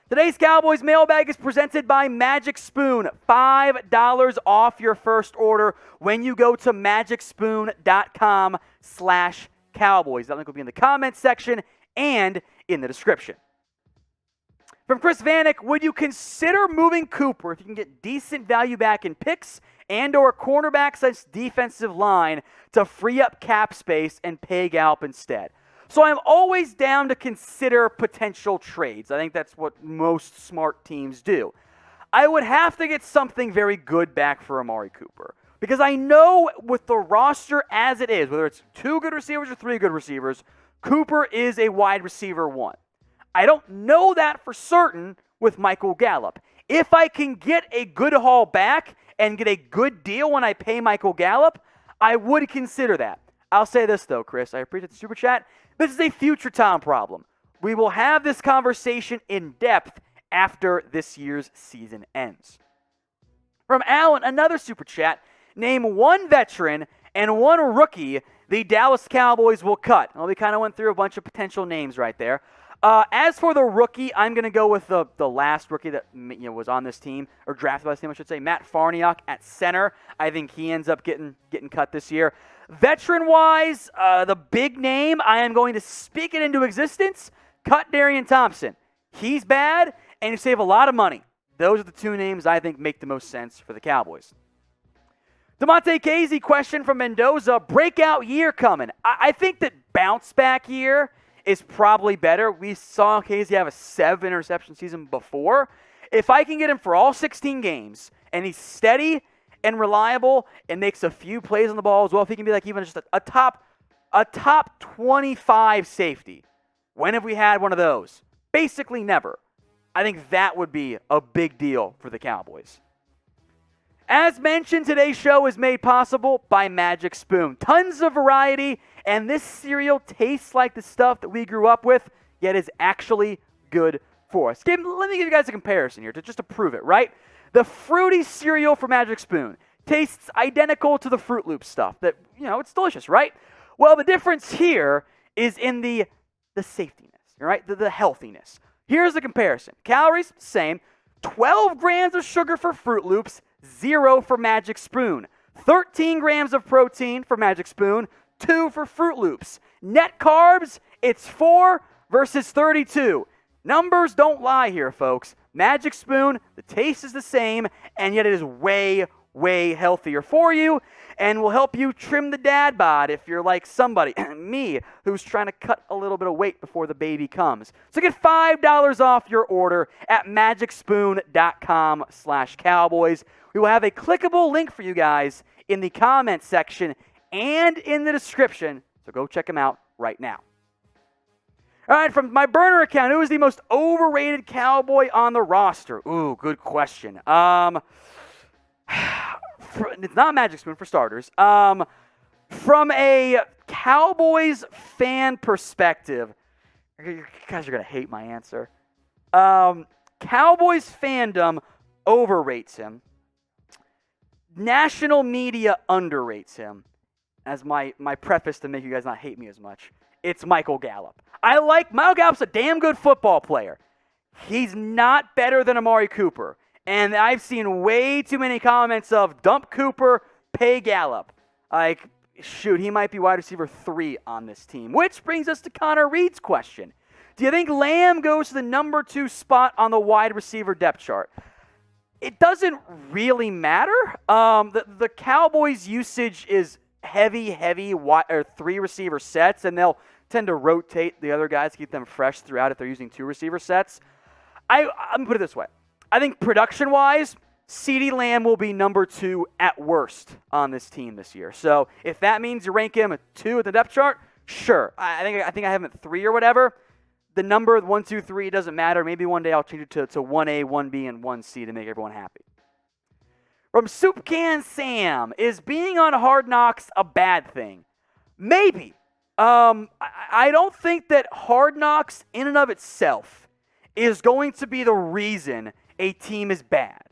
Today's Cowboys Mailbag is presented by Magic Spoon. $5 off your first order when you go to magicspoon.com/Cowboys. That link will be in the comments section and in the description. From Chris Vanak, would you consider moving Cooper if you can get decent value back in picks and or cornerback/defensive line to free up cap space and pay Gallup instead? So I'm always down to consider potential trades. I think that's what most smart teams do. I would have to get something very good back for Amari Cooper, because I know with the roster as it is, whether it's 2 good receivers or 3 good receivers, Cooper is a wide receiver 1. I don't know that for certain with Michael Gallup. If I can get a good haul back and get a good deal when I pay Michael Gallup, I would consider that. I'll say this though, Chris, I appreciate the super chat. This is a future time problem. We will have this conversation in depth after this year's season ends. From Alan, another super chat. Name 1 veteran and 1 rookie the Dallas Cowboys will cut. Well, we kind of went through a bunch of potential names right there. As for the rookie, I'm going to go with the last rookie that was on this team, or drafted by this team, I should say, Matt Farniok at center. I think he ends up getting cut this year. Veteran-wise, the big name, I am going to speak it into existence, cut Darian Thompson. He's bad, and you save a lot of money. Those are the 2 names I think make the most sense for the Cowboys. Damontae Kazee, question from Mendoza, breakout year coming. I think that bounce-back year is probably better. We saw Kazee have a 7 interception season before. If I can get him for all 16 games, and he's steady and reliable and makes a few plays on the ball as well, if he can be like even just a top 25 safety. When have we had one of those? Basically never. I think that would be a big deal for the Cowboys. As mentioned, today's show is made possible by Magic Spoon. Tons of variety, and this cereal tastes like the stuff that we grew up with, yet is actually good for us. Let me give you guys a comparison here just to prove it, right? The fruity cereal from Magic Spoon tastes identical to the Fruit Loop stuff. That, it's delicious, right? Well, the difference here is in the safetiness, right? The healthiness. Here's the comparison. Calories, same. 12 grams of sugar for Fruit Loops, 0 for Magic Spoon. 13 grams of protein for Magic Spoon, 2 for Fruit Loops. Net carbs, it's 4 versus 32. Numbers don't lie here, folks. Magic Spoon, the taste is the same, and yet it is way, way healthier for you and will help you trim the dad bod if you're like somebody, me, who's trying to cut a little bit of weight before the baby comes. So get $5 off your order at magicspoon.com/Cowboys. We will have a clickable link for you guys in the comments section and in the description, so go check them out right now. All right, from my burner account, who is the most overrated Cowboy on the roster? Ooh, good question. It's not Magic Spoon for starters. From a Cowboys fan perspective, you guys are going to hate my answer. Cowboys fandom overrates him. National media underrates him. As my preface to make you guys not hate me as much, it's Michael Gallup. Michael Gallup's a damn good football player. He's not better than Amari Cooper. And I've seen way too many comments of dump Cooper, pay Gallup. Shoot, he might be wide receiver 3 on this team. Which brings us to Connor Reed's question. Do you think Lamb goes to the number 2 spot on the wide receiver depth chart? It doesn't really matter. The Cowboys' usage is heavy 3 receiver sets, and they'll tend to rotate the other guys to keep them fresh throughout if they're using 2 receiver sets. I'm going to put it this way. I think production-wise, CeeDee Lamb will be number 2 at worst on this team this year. So if that means you rank him at 2 at the depth chart, sure. I think I have him at 3 or whatever. The number 1, 2, 3 doesn't matter. Maybe one day I'll change it to 1A, 1B, and 1C to make everyone happy. From Soup Can Sam, is being on Hard Knocks a bad thing? Maybe. I don't think that Hard Knocks in and of itself is going to be the reason a team is bad.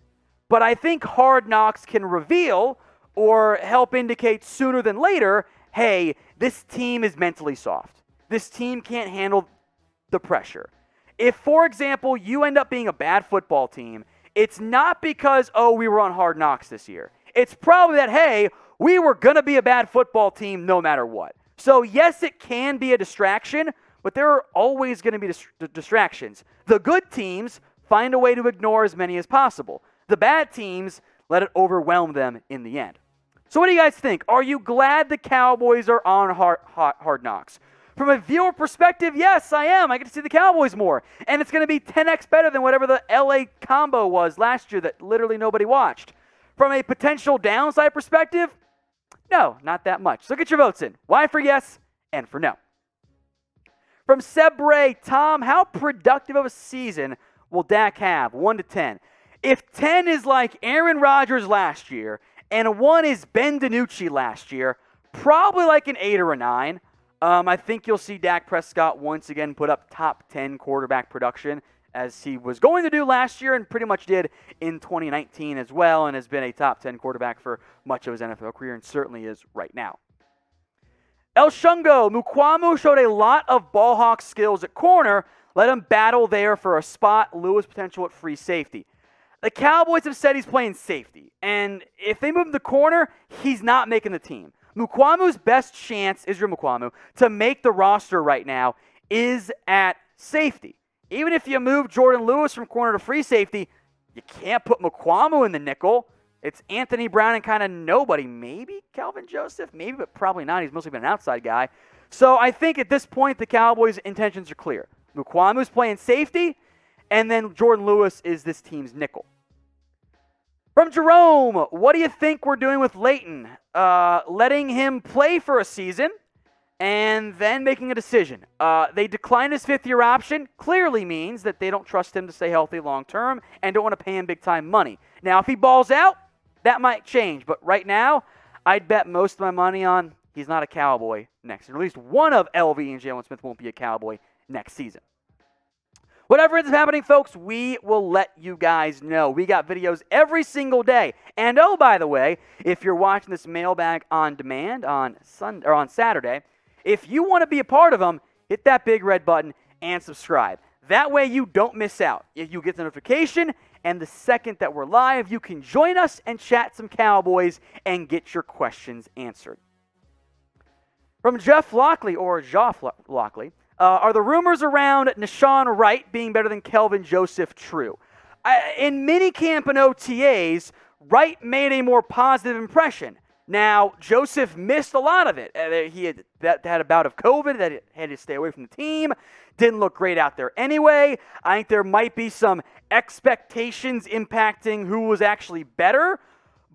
But I think Hard Knocks can reveal or help indicate sooner than later, hey, this team is mentally soft. This team can't handle the pressure. If, for example, you end up being a bad football team, it's not because, we were on Hard Knocks this year. It's probably that, hey, we were going to be a bad football team no matter what. So, yes, it can be a distraction, but there are always going to be distractions. The good teams find a way to ignore as many as possible. The bad teams let it overwhelm them in the end. So what do you guys think? Are you glad the Cowboys are on Hard Knocks? From a viewer perspective, yes, I am. I get to see the Cowboys more. And it's going to be 10x better than whatever the LA combo was last year that literally nobody watched. From a potential downside perspective, no, not that much. So get your votes in. Why for yes and for no. From Sebre, Tom, how productive of a season will Dak have? 1 to 10. If 10 is like Aaron Rodgers last year, and 1 is Ben DiNucci last year, probably like an 8 or a 9. I think you'll see Dak Prescott once again put up top 10 quarterback production as he was going to do last year and pretty much did in 2019 as well, and has been a top 10 quarterback for much of his NFL career and certainly is right now. El Shungo, Mukuamu showed a lot of ball hawk skills at corner. Let him battle there for a spot. Lewis potential at free safety. The Cowboys have said he's playing safety, and if they move him to corner, he's not making the team. Mukuamu's best chance, Israel Mukuamu, to make the roster right now is at safety. Even if you move Jordan Lewis from corner to free safety, you can't put Mukuamu in the nickel. It's Anthony Brown and kind of nobody. Maybe Kelvin Joseph, maybe, but probably not. He's mostly been an outside guy. So I think at this point, the Cowboys' intentions are clear. Mukuamu's playing safety, and then Jordan Lewis is this team's nickel. From Jerome, what do you think we're doing with Leighton? Letting him play for a season and then making a decision. They declined his fifth-year option. Clearly means that they don't trust him to stay healthy long-term and don't want to pay him big-time money. Now, if he balls out, that might change. But right now, I'd bet most of my money on he's not a Cowboy next year. At least one of LV and Jalen Smith won't be a Cowboy next season. Whatever is happening, folks, we will let you guys know. We got videos every single day. And oh, by the way, if you're watching this mailbag on demand on Saturday, if you want to be a part of them, hit that big red button and subscribe. That way you don't miss out. You get the notification, and the second that we're live, you can join us and chat some Cowboys and get your questions answered. From Geoff Lockley, are the rumors around Nahshon Wright being better than Kelvin Joseph true? In minicamp and OTAs, Wright made a more positive impression. Now, Joseph missed a lot of it. He had a bout of COVID that had to stay away from the team. Didn't look great out there anyway. I think there might be some expectations impacting who was actually better.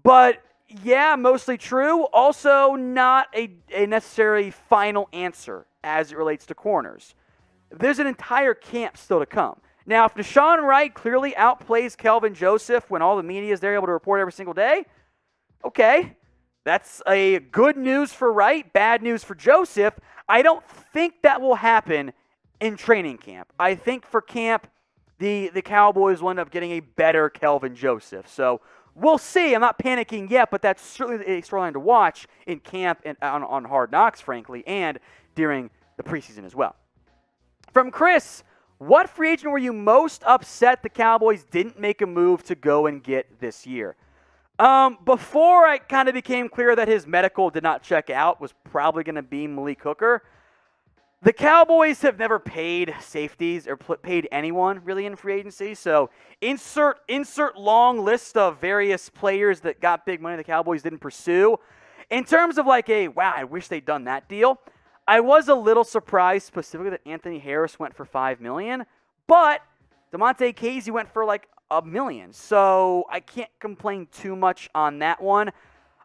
But, yeah, mostly true. Also, not a necessarily final answer as it relates to corners. There's an entire camp still to come. Now, if Nahshon Wright clearly outplays Kelvin Joseph when all the media is there able to report every single day, okay, that's a good news for Wright, bad news for Joseph. I don't think that will happen in training camp. I think for camp, the Cowboys will end up getting a better Kelvin Joseph. So we'll see. I'm not panicking yet, but that's certainly a storyline to watch in camp and on Hard Knocks, frankly, and during the preseason as well. From Chris, what free agent were you most upset the Cowboys didn't make a move to go and get this year? Before it kind of became clear that his medical did not check out, was probably going to be Malik Hooker. The Cowboys have never paid safeties or paid anyone really in free agency. So insert long list of various players that got big money the Cowboys didn't pursue. In terms of like wow, I wish they'd done that deal. I was a little surprised specifically that Anthony Harris went for $5 million, but Damontae Kazee went for like $1 million. So I can't complain too much on that one.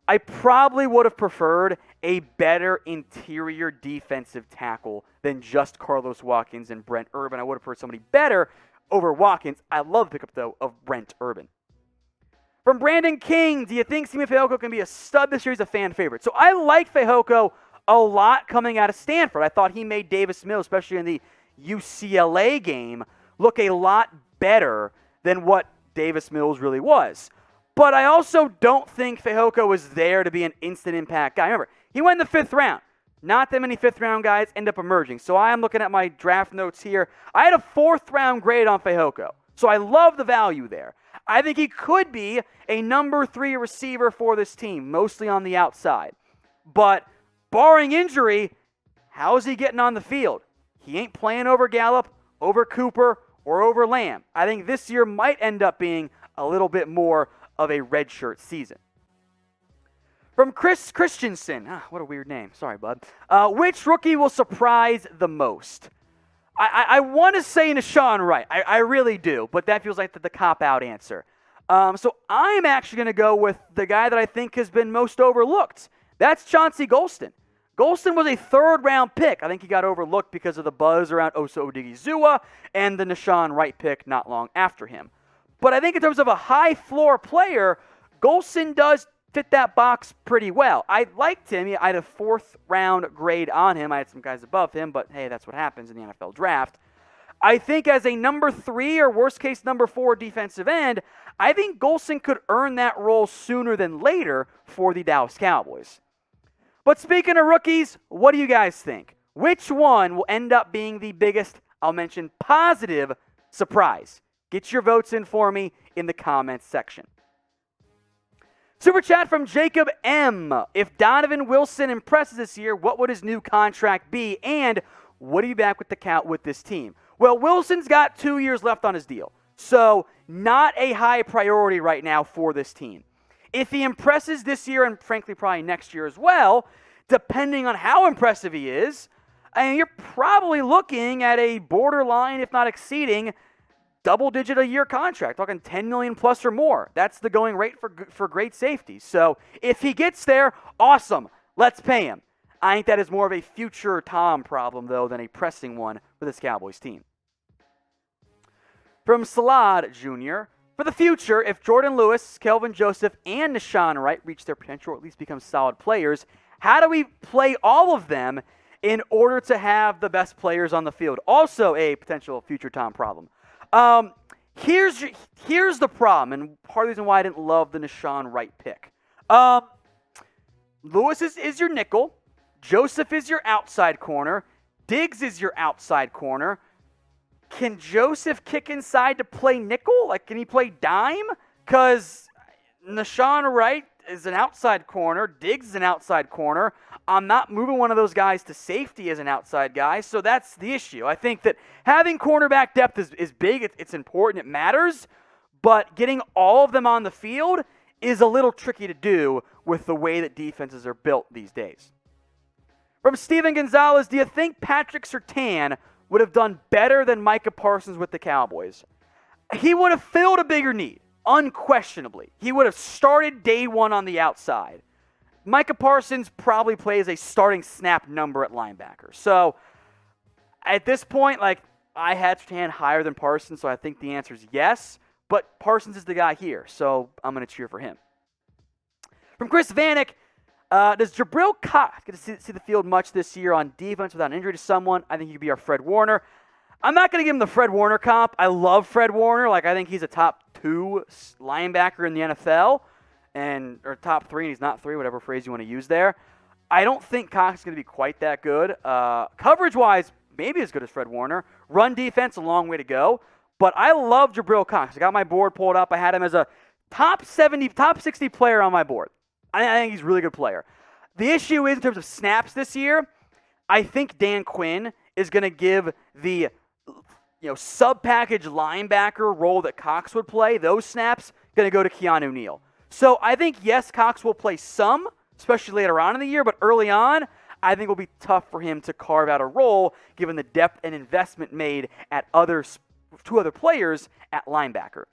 I probably would have preferred a better interior defensive tackle than just Carlos Watkins and Brent Urban. I would have preferred somebody better over Watkins. I love the pickup, though, of Brent Urban. From Brandon King, do you think Simi Fehoko can be a stud this year? He's a fan favorite. So I like Fehoko a lot coming out of Stanford. I thought he made Davis Mills, especially in the UCLA game, look a lot better than what Davis Mills really was. But I also don't think Fehoko was there to be an instant impact guy. Remember, he went in the 5th round. not that many 5th-round guys end up emerging. So I am looking at my draft notes here. I had a 4th-round grade on Fehoko, so I love the value there. I think he could be a number 3 receiver for this team, mostly on the outside. But barring injury, how is he getting on the field? He ain't playing over Gallup, over Cooper, or over Lamb. I think this year might end up being a little bit more of a redshirt season. From Chris Christensen, what a weird name. Sorry, bud. Which rookie will surprise the most? I want to say Nahshon Wright. I really do, but that feels like the cop-out answer. So I'm actually going to go with the guy that I think has been most overlooked. That's Chauncey Golston. Golston was a 3rd-round pick. I think he got overlooked because of the buzz around Osa Odigizua and the Nahshon Wright pick not long after him. But I think in terms of a high-floor player, Golston does fit that box pretty well. I liked him. I had a 4th-round grade on him. I had some guys above him, but hey, that's what happens in the NFL draft. I think as a number 3 or worst-case number 4 defensive end, I think Golston could earn that role sooner than later for the Dallas Cowboys. But speaking of rookies, what do you guys think? Which one will end up being the biggest, I'll mention, positive surprise? Get your votes in for me in the comments section. Super chat from Jacob M. If Donovan Wilson impresses this year, what would his new contract be? And would he be back with this team? Well, Wilson's got 2 years left on his deal. So not a high priority right now for this team. If he impresses this year and frankly probably next year as well, depending on how impressive he is, you're probably looking at a borderline, if not exceeding, double-digit a year contract, talking $10 million plus or more. That's the going rate for great safety. So if he gets there, awesome. Let's pay him. I think that is more of a future Tom problem, though, than a pressing one for this Cowboys team. From Salad Jr., for the future, if Jordan Lewis, Kelvin Joseph, and Nahshon Wright reach their potential or at least become solid players, how do we play all of them in order to have the best players on the field? Also a potential future Tom problem. Here's the problem, and part of the reason why I didn't love the Nahshon Wright pick. Lewis is your nickel. Joseph is your outside corner. Diggs is your outside corner. Can Joseph kick inside to play nickel? Like, can he play dime? Because Nahshon Wright is an outside corner. Diggs is an outside corner. I'm not moving one of those guys to safety as an outside guy, so that's the issue. I think that having cornerback depth is big. It's important. It matters. But getting all of them on the field is a little tricky to do with the way that defenses are built these days. From Steven Gonzalez, do you think Patrick Surtain would have done better than Micah Parsons with the Cowboys? He would have filled a bigger need, unquestionably. He would have started day one on the outside. Micah Parsons probably plays a starting snap number at linebacker. So at this point, I had Surtain higher than Parsons, so I think the answer is yes. But Parsons is the guy here, so I'm going to cheer for him. From Chris Vanak, does Jabril Cox get to see the field much this year on defense without an injury to someone? I think he could be our Fred Warner. I'm not going to give him the Fred Warner comp. I love Fred Warner. I think he's a top 2 linebacker in the NFL, or top 3, and he's not 3, whatever phrase you want to use there. I don't think Cox is going to be quite that good. Coverage-wise, maybe as good as Fred Warner. Run defense, a long way to go. But I love Jabril Cox. I got my board pulled up. I had him as a top 60 player on my board. I think he's a really good player. The issue is, in terms of snaps this year, I think Dan Quinn is going to give the sub-package linebacker role that Cox would play. Those snaps going to go to Keanu Neal. So I think, yes, Cox will play some, especially later on in the year, but early on, I think it will be tough for him to carve out a role given the depth and investment made at two other players at linebacker.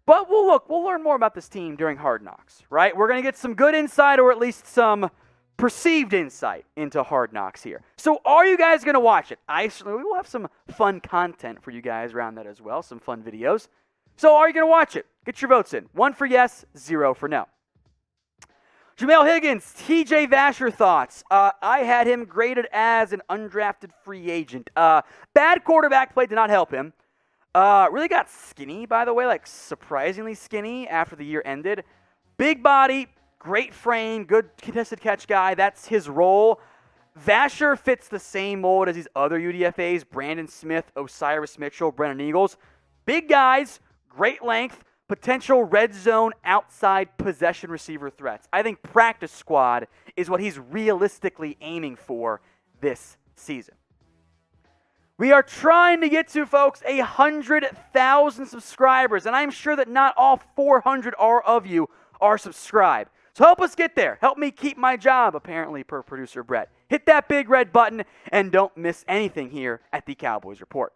But we'll learn more about this team during Hard Knocks, right? We're going to get some good insight, or at least some perceived insight into Hard Knocks here. So are you guys going to watch it? We will have some fun content for you guys around that as well, some fun videos. So are you going to watch it? Get your votes in. 1 for yes, 0 for no. Jamell Higgins, TJ Vasher thoughts. I had him graded as an undrafted free agent. Bad quarterback play did not help him. Really got skinny, by the way, surprisingly skinny after the year ended. Big body, great frame, good contested catch guy. That's his role. Vasher fits the same mold as these other UDFAs, Brandon Smith, Osiris Mitchell, Brennan Eagles. Big guys, great length, potential red zone outside possession receiver threats. I think practice squad is what he's realistically aiming for this season. We are trying to get to, folks, 100,000 subscribers, and I'm sure that not all 400 of you are subscribed. So help us get there. Help me keep my job, apparently, per producer Brett. Hit that big red button, and don't miss anything here at the Cowboys Report.